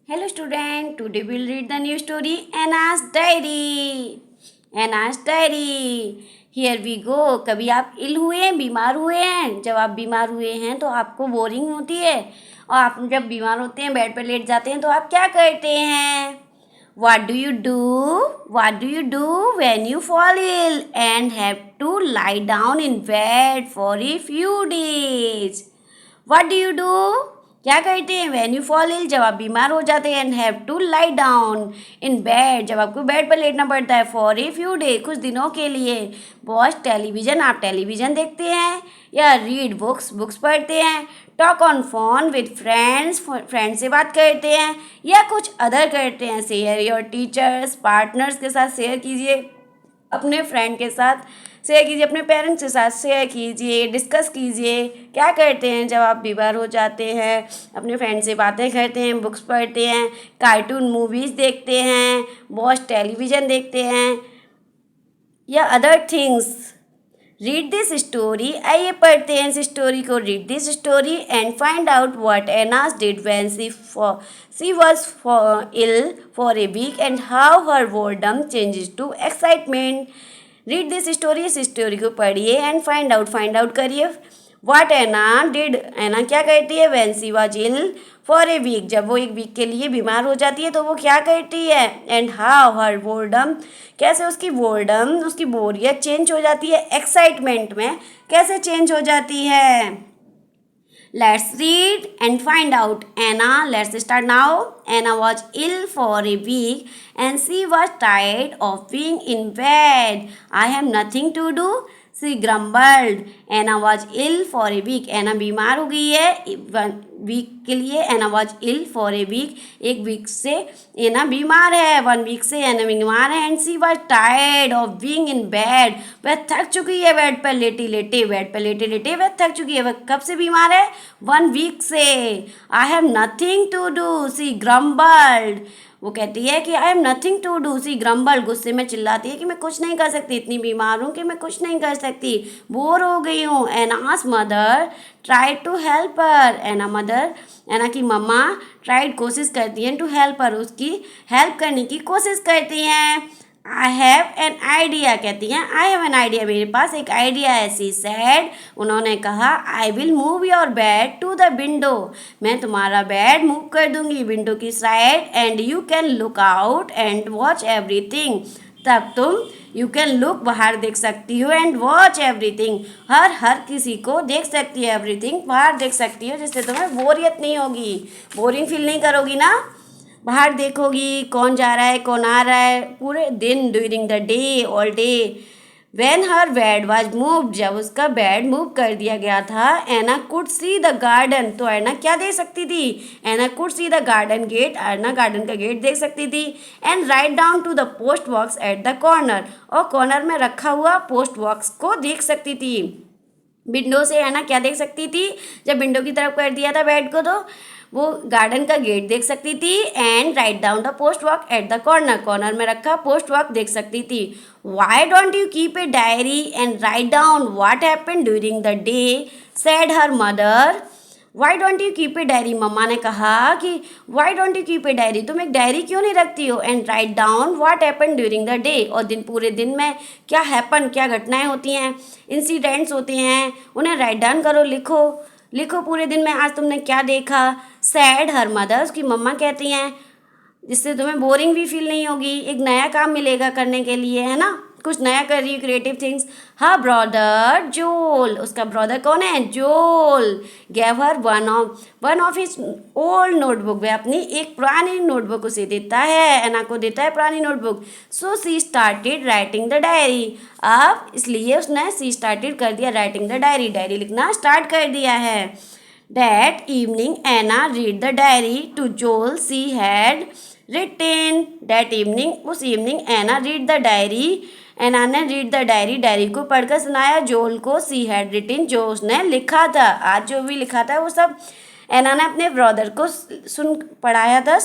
Hello student, today we'll read the new story Anna's Diary. Anna's Diary. Here we go. कभी आप इल हुए हैं, बीमार हुए हैं? जब आप बीमार हुए हैं तो आपको बोरिंग होती है और आप जब बीमार होते हैं बेड पर लेट जाते हैं तो आप क्या करते हैं? What do you do? What do you do when you fall ill and have to lie down in bed for a few days? What do you do? क्या करते हैं व्हेन यू फॉल इल, जब आप बीमार हो जाते हैं, and have to lie down in bed, जब आपको बेड पर लेटना पड़ता है, फॉर ए फ्यू डे, कुछ दिनों के लिए। वॉच टेलीविजन, आप टेलीविजन देखते हैं, या रीड बुक्स, बुक्स पढ़ते हैं, talk on phone with friends, friend से बात करते हैं, या कुछ अदर करते हैं। शेयर योर टीचर्स, पार्टनर्स के साथ शेयर कीजिए, अपने फ्रेंड के साथ शेयर कीजिए, अपने पेरेंट्स के साथ शेयर कीजिए, डिस्कस कीजिए। क्या करते हैं जब आप बीमार हो जाते हैं? अपने फ्रेंड से बातें करते हैं, बुक्स पढ़ते हैं, कार्टून मूवीज़ देखते हैं, वॉच टेलीविज़न देखते हैं, या other things. Read this story, आइए पढ़ते हैं इस स्टोरी को। Read this story and find out what Anna's did when she was ill for a week and how her boredom changes to excitement. Read this story, इस story को पढ़िए, and find out करिए what Anna did, Anna क्या करती है, when she was ill for a week, जब वो एक वीक के लिए बीमार हो जाती है तो वो क्या करती है, एंड हाउ हर बोर्डम, कैसे उसकी बोर्डम, उसकी बोरियत चेंज हो जाती है एक्साइटमेंट में, कैसे चेंज हो जाती है। Let's read and find out. Anna, let's start now. Anna was ill for a week and she was tired of being in bed. I have nothing to do. She grumbled. Anna was ill for a week. Anna बीमार हो गई है week के लिए। Anna was ill for a week. एक week से Anna बीमार है, 1 वीक से Anna बीमार है। And she was tired of being in bed. वह थक चुकी है बेड पर लेटे लेटे, बेड पर लेटे लेटे वह थक चुकी है। वह कब से बीमार है? 1 वीक से। I have nothing to do. She grumbled. वो कहती है कि I am nothing to do. She grumble, गुस्से में चिल्लाती है कि मैं कुछ नहीं कर सकती, इतनी बीमार हूँ कि मैं कुछ नहीं कर सकती, बोर हो गई हूँ। Anna's mother try to help her, Anna की मम्मा ट्राइड, कोशिश करती हैं, टू हेल्प हर, उसकी हेल्प करने की कोशिश करती हैं। आई हैव एन आइडिया, कहती हैं आई हैव एन आइडिया, मेरे पास एक आइडिया है। सी सैड, उन्होंने कहा, I will move your bed to the window, मैं तुम्हारा बेड मूव कर दूंगी विंडो की side, and you can look out and watch everything, तब तुम यू कैन लुक, बाहर देख सकती हो, एंड वॉच एवरीथिंग, हर किसी को देख सकती है, एवरीथिंग बाहर देख सकती हो, जिससे तुम्हें बोरियत नहीं होगी, बोरिंग फील नहीं करोगी ना। बाहर देखोगी कौन जा रहा है कौन आ रहा है पूरे दिन, during the day, all day. When her bed was move, जब उसका बेड मूव कर दिया गया था, Anna could see the garden, तो एना क्या देख सकती थी, Anna could see the garden gate, Anna garden का गेट देख सकती थी, and right down to the post box at the corner, और कॉर्नर में रखा हुआ पोस्ट बॉक्स को देख सकती थी। विंडो से है ना क्या देख सकती थी, जब विंडो की तरफ कर दिया था बेड को तो वो गार्डन का गेट देख सकती थी, and right down the post walk at the corner, corner में रखा पोस्ट वॉक देख सकती थी। Why don't you keep a diary and right down what happened during the day, said her mother. Why don't you keep a diary, mama ने कहा कि why don't you keep a diary, तुम एक diary क्यों नहीं रखती हो, and right down what happen during the day, और दिन पूरे दिन में क्या हैपन, क्या घटनाएं होती हैं, इंसिडेंट्स होते हैं, उन्हें राइट डाउन करो, लिखो, लिखो पूरे दिन में आज तुमने क्या देखा। सैड हर मदर, उसकी मम्मा कहती हैं, जिससे तुम्हें बोरिंग भी फील नहीं होगी, एक नया काम मिलेगा करने के लिए, है ना, कुछ नया कर रही है, क्रिएटिव थिंग्स। हाँ ब्रदर जोल, उसका ब्रदर कौन है, जोल, gave her one of his old notebook, वह अपनी एक पुरानी नोटबुक उसे देता है, एना को देता है पुरानी notebook. So she started writing the diary, अब इसलिए उसने सी स्टार्टेड कर दिया राइटिंग द डायरी, डायरी लिखना स्टार्ट कर दिया है। That evening Anna read the diary to Joel she had written. That evening, उस evening Anna read the diary, एना ने रीड द डायरी, डायरी को पढ़कर सुनाया जोल को, सी हैड रिटिन, जो उसने लिखा था, आज जो भी लिखा था वो सब एना ने अपने ब्रदर को सुन पढ़ाया था,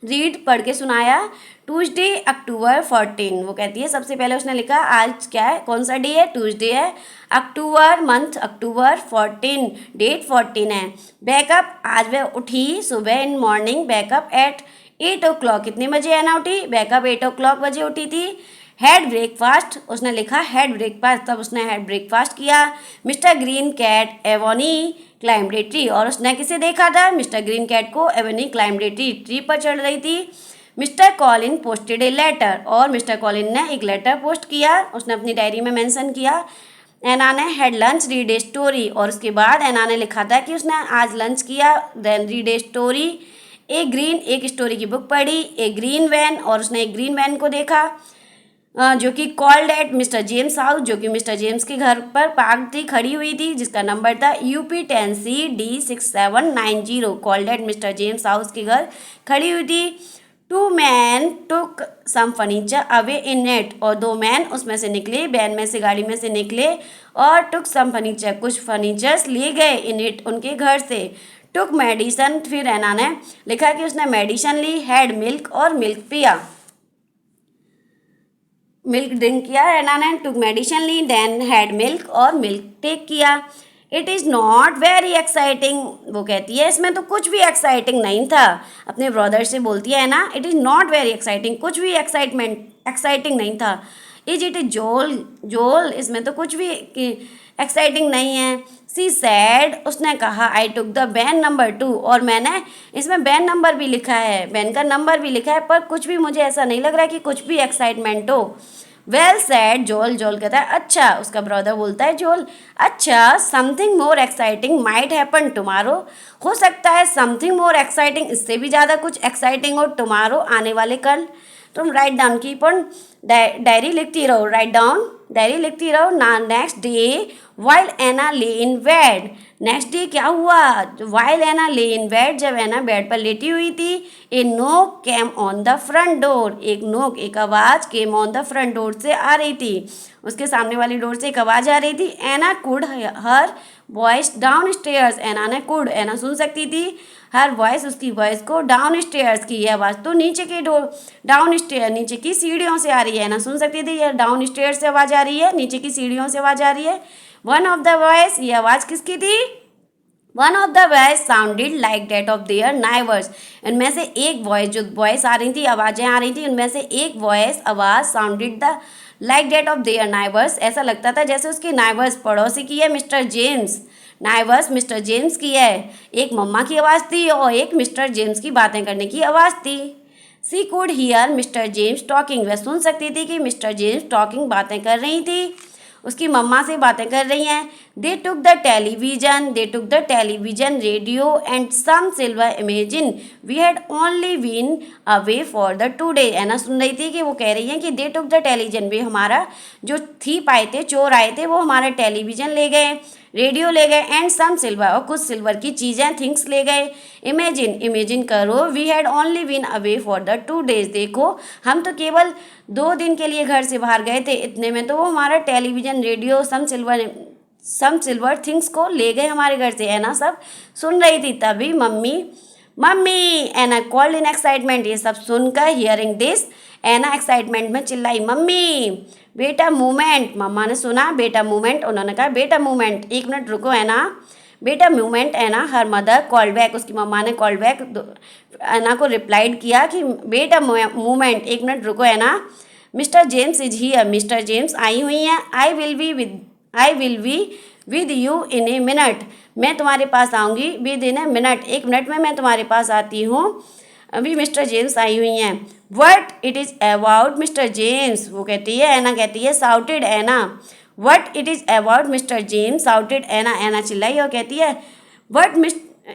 रीड पढ़ के सुनाया। ट्यूसडे October 14, वो कहती है सबसे पहले उसने लिखा आज क्या है, कौन सा डे है, ट्यूसडे है, अक्टूबर मंथ अक्टूबर, 14 डेट 14 है। बैकअप, आज वह उठी सुबह in morning, backup eight 8 o'clock, कितने बजे है ना उठी, बैकअप 8 o'clock बजे उठी थी। हैड ब्रेकफास्ट, उसने लिखा हैड ब्रेकफास्ट, तब उसने हैड ब्रेकफास्ट किया। Mr Green cat Ebony climbed a tree, और उसने किसे देखा था, मिस्टर ग्रीन कैट को Ebony climbed a tree, tree पर चढ़ रही थी। Mr Colin posted a letter, और मिस्टर कॉलिन ने एक लेटर पोस्ट किया, उसने अपनी डायरी में मेंशन किया। एना ने had lunch read a story, और उसके बाद एना ने लिखा था कि उसने आज लंच किया, then read a story. A green, एक स्टोरी की बुक पढ़ी। ए ग्रीन वैन, और उसने एक ग्रीन वैन को देखा जो कि called at mister James house, जो कि मिस्टर जेम्स के घर पर पार्क थी, खड़ी हुई थी, जिसका नंबर था UP10CD6790, called at mister James house के घर खड़ी हुई थी। 2 men took some furniture away in it, और 2 मैन उसमें से निकले, वैन में से, गाड़ी में से निकले, और टुक सम फर्नीचर, कुछ फर्नीचर्स ले गए, इन इट, उनके घर से। टुक मेडिसन, फिर एना ने लिखा कि उसने मेडिसन ली। हैड मिल्क, और मिल्क पिया, मिल्क ड्रिंक किया। एना ने टुक मेडिसन ली, देन हैड मिल्क, और मिल्क टेक किया। It is not very exciting, वो कहती है इसमें तो कुछ भी एक्साइटिंग नहीं था, अपने ब्रदर से बोलती है ना, it is not very exciting, कुछ भी एक्साइटिंग नहीं था। इज इट जोल, जोल, इसमें तो कुछ भी एक्साइटिंग नहीं है। सी सैड, उसने कहा आई टुक द बैन नंबर 2, और मैंने इसमें बैन नंबर भी लिखा है, बैन का नंबर भी लिखा है, पर कुछ भी मुझे ऐसा नहीं लग रहा कि कुछ भी एक्साइटमेंट हो। वेल सैड जोल, जोल कहता है अच्छा, उसका ब्रदर बोलता है जोल, अच्छा, something more exciting might happen tomorrow, हो सकता है समथिंग मोर एक्साइटिंग, इससे भी ज़्यादा कुछ एक्साइटिंग हो टुमारो, आने वाले कल। तुम write down, keep on, diary लिखती रहो, राइट डाउन, डायरी लिखती रहो ना। नेक्स्ट डे वाइल एना ले इन बेड, नेक्स्ट डे क्या हुआ, वाइल एना ले इन बेड, जब एना बेड पर लेटी हुई थी। ए नोक came on the front door, एक नोक, एक आवाज़, came on the front door से आ रही थी, उसके सामने वाली डोर से एक आवाज़ आ रही थी। Anna could her voice downstairs, Anna ने कुड, एना सुन सकती थी, हर वॉइस, उसकी वॉइस को, डाउन स्टेयर्स की, यह आवाज़ तो नीचे के डोर, डाउन स्टेयर, नीचे की सीढ़ियों से आ रही है, एना सुन सकती थी, यह डाउन स्टेयर से आवाज़ आ रही है, नीचे की सीढ़ियों से आवाज़ आ रही है। वन ऑफ द वॉइस, ये आवाज़ किसकी थी, one of the voice sounded like that of their neighbours, इनमें से एक वॉइस, जो वॉइस आ रही थी, आवाज़ें आ रही थी, उनमें से एक वॉइस, आवाज़, sounded the like that of their neighbours, ऐसा लगता था जैसे उसके नाइबर्स, पड़ोसी की है, mister James, neighbours mister James की है। एक मम्मा की आवाज़ थी और एक मिस्टर जेम्स की बातें करने की आवाज़ थी। She could hear Mr James talking, वह सुन सकती थी कि मिस्टर जेम्स टॉकिंग, बातें कर रही थी, उसकी मम्मा से बातें कर रही हैं। They took the television, radio and some silver imagine, we had only been away for the 2 days, है ना, सुन रही थी कि वो कह रही हैं कि दे टुक द टेलीविजन, वे हमारा जो थीप आए थे, चोर आए थे, वो हमारा टेलीविजन ले गए, रेडियो ले गए, एंड सम सिल्वर, और कुछ सिल्वर की चीज़ें, थिंग्स ले गए। इमेजिन करो, we had only been away for the 2 days, देखो हम तो केवल 2 दिन के लिए घर से बाहर गए थे, इतने में तो वो हमारा टेलीविज़न, रेडियो, सम सिल्वर थिंग्स को ले गए हमारे घर से, है ना, सब सुन रही थी। तभी mummy Anna called in excitement, ये सब सुनकर, हियरिंग दिस, एना एक्साइटमेंट में चिल्लाई मम्मी, बेटा मूवमेंट, मम्मा ने सुना बेटा मूवमेंट, उन्होंने कहा बेटा मूवमेंट, 1 मिनट रुको, है ना, बेटा मूवमेंट, है ना, हर मदर कॉल्ड बैक, उसकी मम्मा ने कॉल बैक, एना को रिप्लाइड किया कि बेटा मूवमेंट, 1 मिनट रुको, है ना, Mr James is here, Mr James आई हुई हैं, I will be with you in a minute, मैं तुम्हारे पास आऊँगी within a minute, 1 minute में मैं तुम्हारे पास आती हूँ, अभी मिस्टर जेम्स आई हुई हैं। What it is about Mr James, वो कहती है, एना कहती है, shouted Anna, what it is about Mr James, shouted Anna, Anna चिल्लाई और कहती है what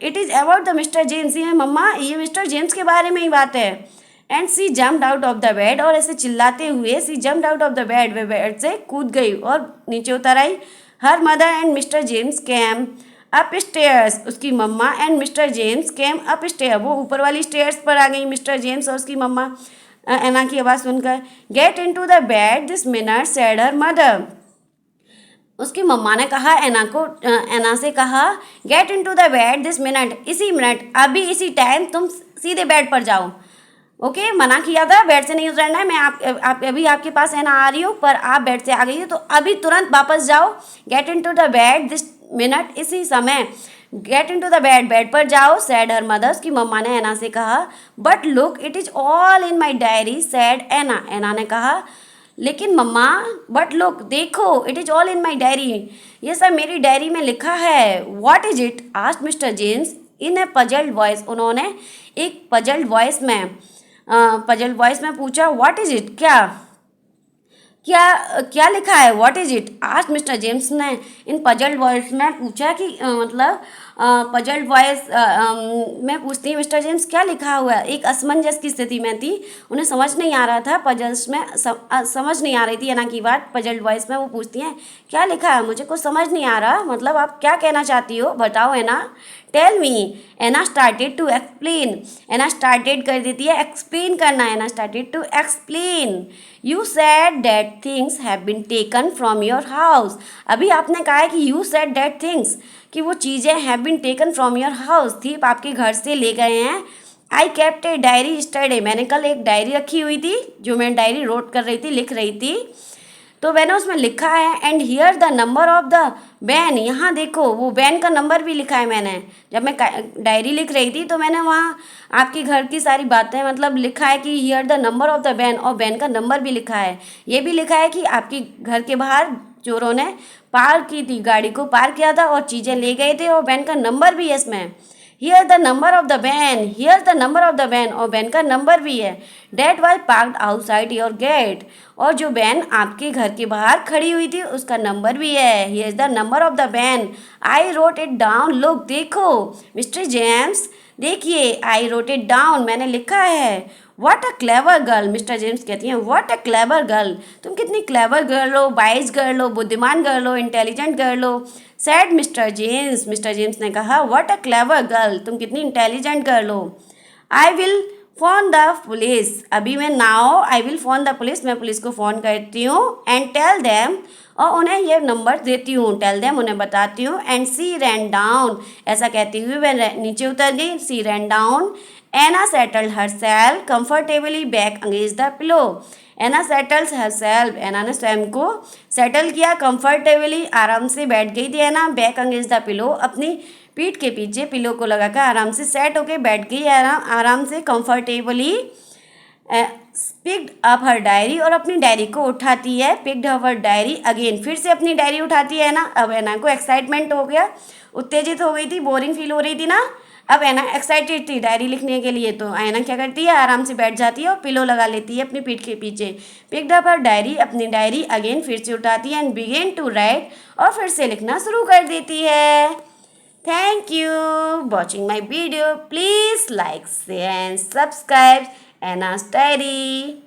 it is about the Mr James, ये मम्मा, ये मिस्टर जेम्स के बारे में ही बात है। And she jumped out of the bed, और ऐसे चिल्लाते हुए she jumped out of the bed, वे बेड से कूद गई और नीचे उतर आई। Her mother and Mr James came upstairs, उसकी mama and Mr James came upstairs, वो ऊपर वाली स्टेयर्स पर आ गई, मिस्टर जेम्स और उसकी मम्मा, एना की आवाज़ सुनकर। Get into the bed this minute said her mother, उसकी मम्मा ने कहा एना से कहा, get into the bed this minute, इसी मिनट, अभी इसी टाइम तुम सीधे बेड पर जाओ, ओके, मना किया था बेड से नहीं उतरना है। मैं आप अभी आपके पास है ना आ रही हूँ, पर आप बेड से आ गई हो तो अभी तुरंत वापस जाओ। Get in to the bed this minute, इसी समय get in to the bed, bed पर जाओ। सैड हर मदर, उसकी मम्मा ने एना से कहा। But look it is all in my diary said Anna, Anna ने कहा लेकिन मम्मा, बट लुक देखो, it is all in my diary, ये सब मेरी डायरी में लिखा है। What is it asked Mr James in a puzzled voice, उन्होंने एक पजल्ड वॉइस में पूछा व्हाट इज इट, क्या क्या क्या लिखा है, what is it asked Mr James ने इन पजल्ड वॉइस में पूछा कि मतलब पजल्ड वॉइस में पूछती है मिस्टर जेम्स क्या लिखा हुआ है। एक असमंजस की स्थिति में थी, उन्हें समझ नहीं आ रहा था, पजल्स में समझ नहीं आ रही थी एना की बात। पजल्ड वॉइस में वो पूछती हैं क्या लिखा है, मुझे कुछ समझ नहीं आ रहा, मतलब आप क्या कहना चाहती हो, बताओ Anna, tell me. Anna started to explain, Anna started कर देती है एक्सप्लेन करना, Anna started to explain. You said that things have been taken from your house, अभी आपने कहा है कि यू सेड दैट थिंग्स, कि वो चीज़ें have been taken from your house थी, आपके घर से ले गए हैं। आई केप्ट ए डायरी स्टरडे, मैंने कल एक डायरी रखी हुई थी, जो मैं डायरी रोट कर रही थी, लिख रही थी, तो मैंने उसमें लिखा है and here the number of the ban, यहाँ देखो वो बैन का नंबर भी लिखा है मैंने। जब मैं डायरी लिख रही थी तो मैंने वहाँ आपके घर की सारी बातें मतलब लिखा है कि here the number of the van, और बैन का नंबर भी लिखा है। ये भी लिखा है कि आपके घर के बाहर चोरों ने पार्क की थी, गाड़ी को पार्क किया था और चीज़ें ले गए थे, और बैन का नंबर भी है इसमें। Hear the number of the van, hear the number of the van, और बैन का नंबर भी है। That was parked outside your gate, और जो बैन आपके घर के बाहर खड़ी हुई थी उसका नंबर भी है। Here is the number of the ban, I wrote it down, look देखो मिस्टर जेम्स, देखिए आई रोट इट डाउन, मैंने लिखा है। What a clever girl, mister James कहती हैं व्हाट अ क्लेवर गर्ल, तुम कितनी क्लेवर गर्ल हो, वाइज गर्ल हो, बुद्धिमान गर्ल हो, इंटेलिजेंट गर्ल हो। Sad mister James, mister James ने कहा व्हाट अ क्लेवर गर्ल, तुम कितनी इंटेलिजेंट गर्ल हो। I will phone the police, अभी मैं now I will phone the police, मैं पुलिस को फ़ोन करती हूँ। एंड टेल देम, और उन्हें ये नंबर देती हूँ, टेल देम उन्हें बताती हूँ। एंड सी रैन डाउन, ऐसा कहती हुई वह नीचे उतर गई। She ran down, Anna settled herself comfortably back against the pillow, Anna settles herself, Anna ने स्वयं को सेटल किया, कंफर्टेबली आराम से बैठ गई थी एना, बैक अगेंस्ट द पिलो, अपनी पीठ के पीछे पिलो को लगाकर आराम से सेट होके बैठ गई आराम से कंफर्टेबली। पिक्ड अप हर डायरी, और अपनी डायरी को उठाती है। पिक्ड अप हर डायरी अगेन, फिर से अपनी डायरी उठाती है ना। अब एना को एक्साइटमेंट हो गया, उत्तेजित हो गई थी, बोरिंग फील हो रही थी ना, अब एना एक्साइटेड थी डायरी लिखने के लिए, तो एना क्या करती है आराम से बैठ जाती है और पिलो लगा लेती है अपनी पीठ के पीछे। पिक्ड अप हर डायरी, अपनी डायरी अगेन फिर से उठाती है एंड बिगेन टू राइट, और फिर से लिखना शुरू कर देती है। Thank you watching my video, please like share and subscribe Anna's diary.